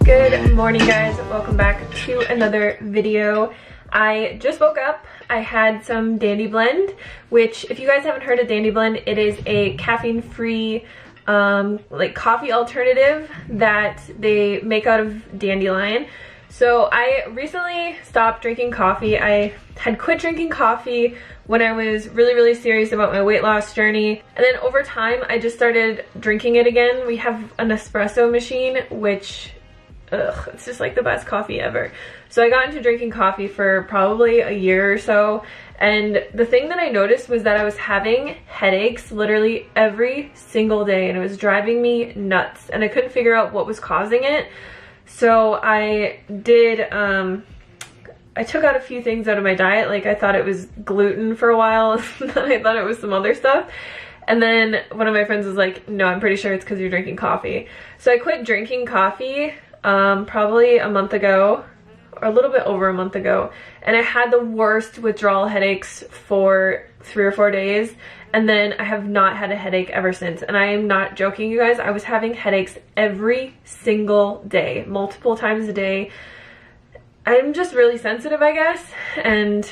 Good morning, guys. Welcome back to another video. I just woke up. I had some Dandy Blend, which if you guys haven't heard of Dandy Blend, it is a caffeine-free like coffee alternative that they make out of dandelion. So I recently stopped drinking coffee. I had quit drinking coffee when I was really serious about my weight loss journey. And then over time, I just started drinking it again. We have an espresso machine, which, it's just like the best coffee ever. So I got into drinking coffee for probably a year or so. And the thing that I noticed was that I was having headaches literally every single day, and it was driving me nuts. And I couldn't figure out what was causing it. So I did, I took out a few things out of my diet. Like I thought it was gluten for a while, and then I thought it was some other stuff. And then one of my friends was like, no, I'm pretty sure it's because you're drinking coffee. So I quit drinking coffee probably a month ago, or a little bit over a month ago. And I had the worst withdrawal headaches for 3 or 4 days. And then I have not had a headache ever since. And I am not joking, you guys. I was having headaches every single day, multiple times a day. I'm just really sensitive, I guess, and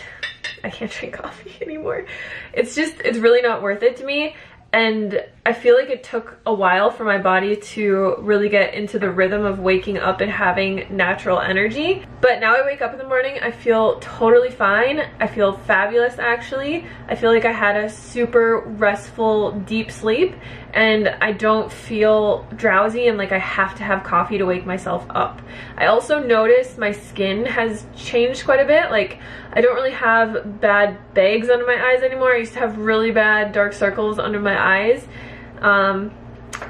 I can't drink coffee anymore. It's really not worth it to me. And I feel like it took a while for my body to really get into the rhythm of waking up and having natural energy. But now I wake up in the morning, I feel totally fine. I feel fabulous, actually. I feel like I had a super restful, deep sleep, and I don't feel drowsy and like I have to have coffee to wake myself up. I also noticed my skin has changed quite a bit. Like, I don't really have bad bags under my eyes anymore. I used to have really bad dark circles under my eyes.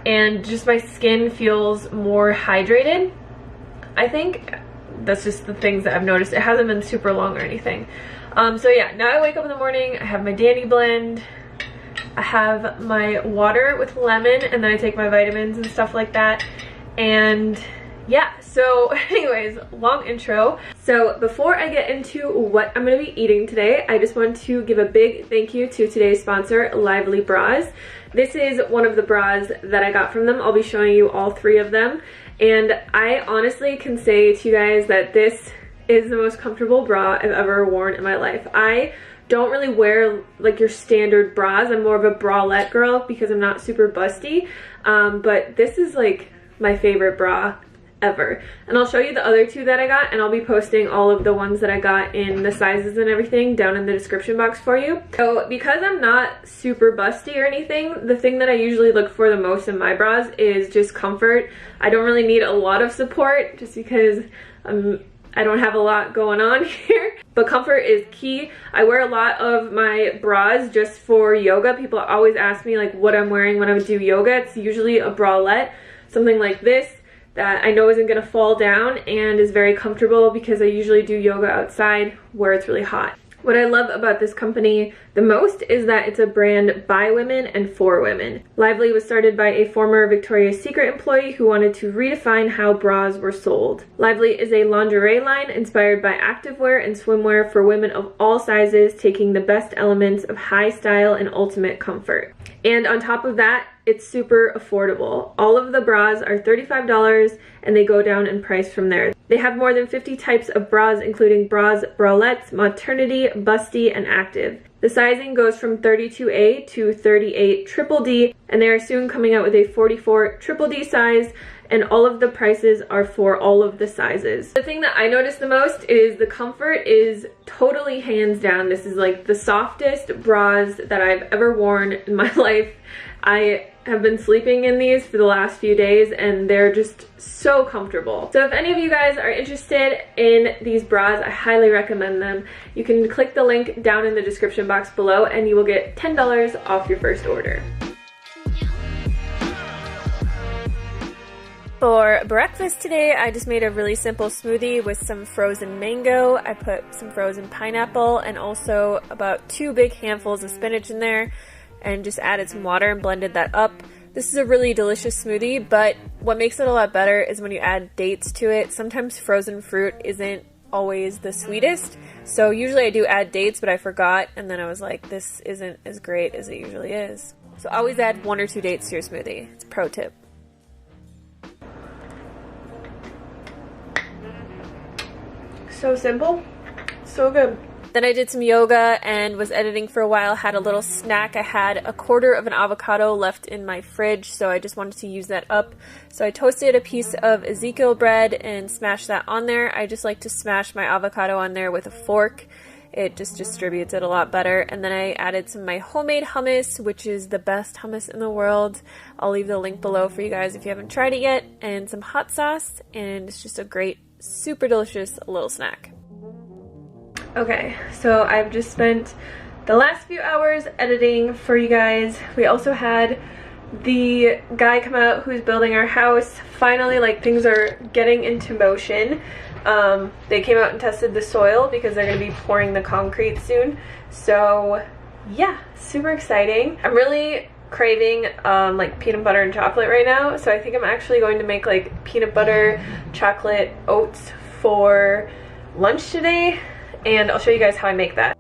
And just my skin feels more hydrated. I think that's just the things that I've noticed. It hasn't been super long or anything. So yeah, now I wake up in the morning, I have my Dandy Blend, I have my water with lemon, and then I take my vitamins and stuff like that. And yeah, so anyways, long intro. So before I get into what I'm going to be eating today, I just want to give a big thank you to today's sponsor, Lively Bras. This is one of the bras that I got from them. I'll be showing you all 3 of them. And I honestly can say to you guys that this is the most comfortable bra I've ever worn in my life. I don't really wear like your standard bras. I'm more of a bralette girl because I'm not super busty. But this is like my favorite bra ever. And I'll show you the other 2 that I got, and I'll be posting all of the ones that I got in the sizes and everything down in the description box for you. So because I'm not super busty or anything, the thing that I usually look for the most in my bras is just comfort. I don't really need a lot of support just because I don't have a lot going on here, but comfort is key. I wear a lot of my bras just for yoga. People always ask me like what I'm wearing when I do yoga. It's usually a bralette, something like this, that I know isn't gonna fall down and is very comfortable because I usually do yoga outside where it's really hot. What I love about this company the most is that it's a brand by women and for women. Lively was started by a former Victoria's Secret employee who wanted to redefine how bras were sold. Lively is a lingerie line inspired by activewear and swimwear for women of all sizes, taking the best elements of high style and ultimate comfort. And on top of that, it's super affordable. All of the bras are $35 and they go down in price from there. They have more than 50 types of bras, including bras, bralettes, maternity, busty, and active. The sizing goes from 32A to 38 triple D, and they are soon coming out with a 44 triple D size, and all of the prices are for all of the sizes. The thing that I noticed the most is the comfort is totally hands down. This is like the softest bras that I've ever worn in my life. I have been sleeping in these for the last few days and they're just so comfortable. So if any of you guys are interested in these bras, I highly recommend them. You can click the link down in the description box below and you will get $10 off your first order. For breakfast today, I just made a really simple smoothie with some frozen mango. I put some frozen pineapple and also about 2 big handfuls of spinach in there and just added some water and blended that up. This is a really delicious smoothie, but what makes it a lot better is when you add dates to it. Sometimes frozen fruit isn't always the sweetest, so usually I do add dates, but I forgot, and then I was like, this isn't as great as it usually is. So always add 1 or 2 dates to your smoothie. It's a pro tip. So simple, so good. Then I did some yoga and was editing for a while, had a little snack. I had a 1/4 of an avocado left in my fridge, so I just wanted to use that up. So I toasted a piece of Ezekiel bread and smashed that on there. I just like to smash my avocado on there with a fork. It just distributes it a lot better. And then I added some of my homemade hummus, which is the best hummus in the world. I'll leave the link below for you guys if you haven't tried it yet. And some hot sauce, and it's just a great, super delicious little snack. Okay, so I've just spent the last few hours editing for you guys. We also had the guy come out who's building our house. Finally, like, things are getting into motion. They came out and tested the soil because they're going to be pouring the concrete soon. So yeah, super exciting. I'm really craving like peanut butter and chocolate right now, so I think I'm actually going to make like peanut butter chocolate oats for lunch today, and I'll show you guys how I make that.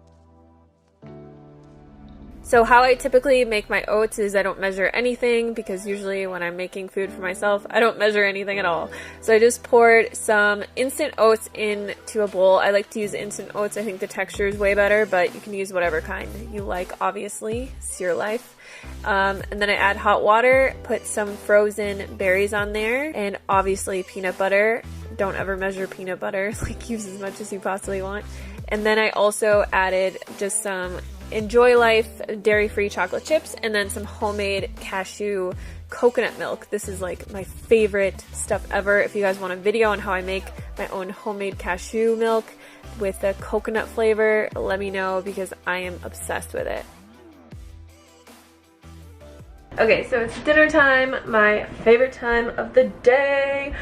So how I typically make my oats is I don't measure anything, because usually when I'm making food for myself, I don't measure anything at all. So I just poured some instant oats into a bowl. I like to use instant oats. I think the texture is way better, but you can use whatever kind you like, obviously. It's your life. And then I add hot water, put some frozen berries on there, and obviously peanut butter. Don't ever measure peanut butter. Like, use as much as you possibly want. And then I also added just some Enjoy Life dairy-free chocolate chips, and then some homemade cashew coconut milk. This is like my favorite stuff ever. If you guys want a video on how I make my own homemade cashew milk with a coconut flavor, let me know, because I am obsessed with it. Okay, so it's dinner time, my favorite time of the day.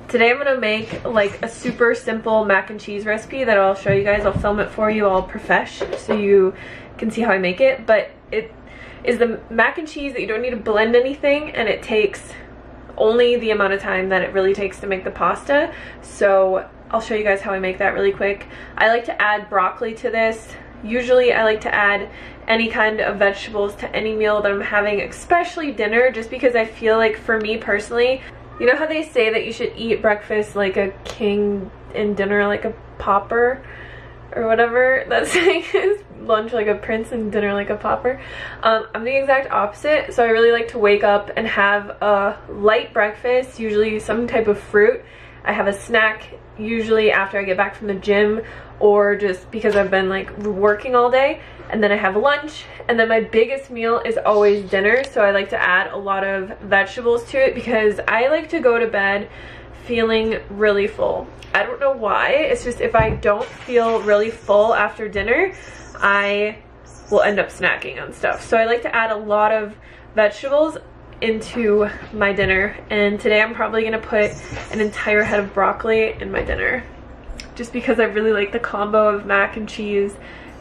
Today I'm gonna make like a super simple mac and cheese recipe that I'll show you guys. I'll film it for you all profesh so you can see how I make it. But it is the mac and cheese that you don't need to blend anything, and it takes only the amount of time that it really takes to make the pasta. So I'll show you guys how I make that really quick. I like to add broccoli to this. Usually I like to add any kind of vegetables to any meal that I'm having, especially dinner, just because I feel like, for me personally, you know how they say that you should eat breakfast like a king and dinner like a pauper, or whatever that saying is? Lunch like a prince and dinner like a pauper. I'm the exact opposite, so I really like to wake up and have a light breakfast, usually some type of fruit. I have a snack usually after I get back from the gym, or just because I've been like working all day, and then I have lunch, and then my biggest meal is always dinner. So I like to add a lot of vegetables to it because I like to go to bed feeling really full. I don't know why, it's just if I don't feel really full after dinner, I will end up snacking on stuff. So I like to add a lot of vegetables into my dinner, and today I'm probably gonna put an entire head of broccoli in my dinner, just because I really like the combo of mac and cheese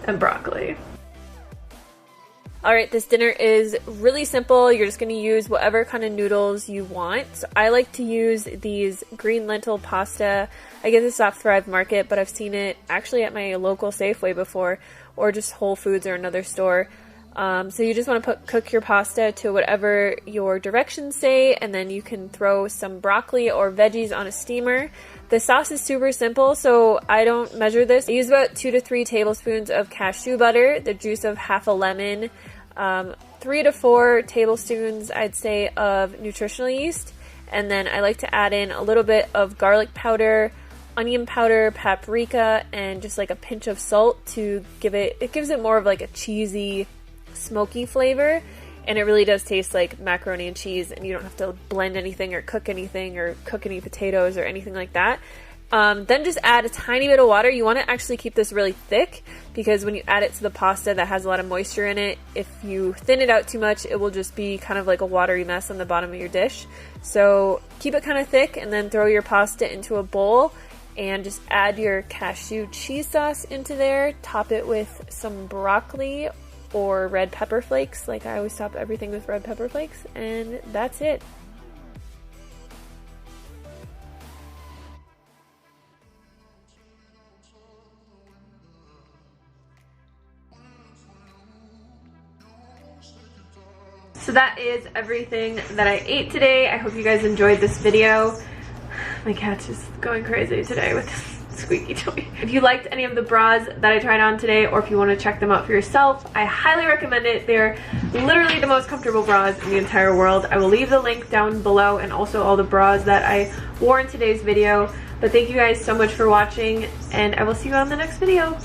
and broccoli. Alright, this dinner is really simple. You're just going to use whatever kind of noodles you want. So I like to use these green lentil pasta. I get this off Thrive Market, but I've seen it actually at my local Safeway before, or just Whole Foods or another store. So you just want to cook your pasta to whatever your directions say, and then you can throw some broccoli or veggies on a steamer. The sauce is super simple, so I don't measure this. I use about 2 to 3 tablespoons of cashew butter, the juice of half a lemon, 3 to 4 tablespoons, I'd say, of nutritional yeast, And then I like to add in a little bit of garlic powder, onion powder, paprika, and just like a pinch of salt to give it gives it more of like a cheesy, smoky flavor. And it really does taste like macaroni and cheese, and you don't have to blend anything or cook any potatoes or anything like that. Then just add a tiny bit of water. You want to actually keep this really thick, because when you add it to the pasta that has a lot of moisture in it, if you thin it out too much, it will just be kind of like a watery mess on the bottom of your dish. So keep it kind of thick, and then throw your pasta into a bowl and just add your cashew cheese sauce into there. Top it with some broccoli or red pepper flakes. Like, I always top everything with red pepper flakes, and that's it. So that is everything that I ate today. I hope you guys enjoyed this video. My cat's just going crazy today with this squeaky toy. If you liked any of the bras that I tried on today, or if you want to check them out for yourself, I highly recommend it. They're literally the most comfortable bras in the entire world. I will leave the link down below, and also all the bras that I wore in today's video. But thank you guys so much for watching, and I will see you on the next video.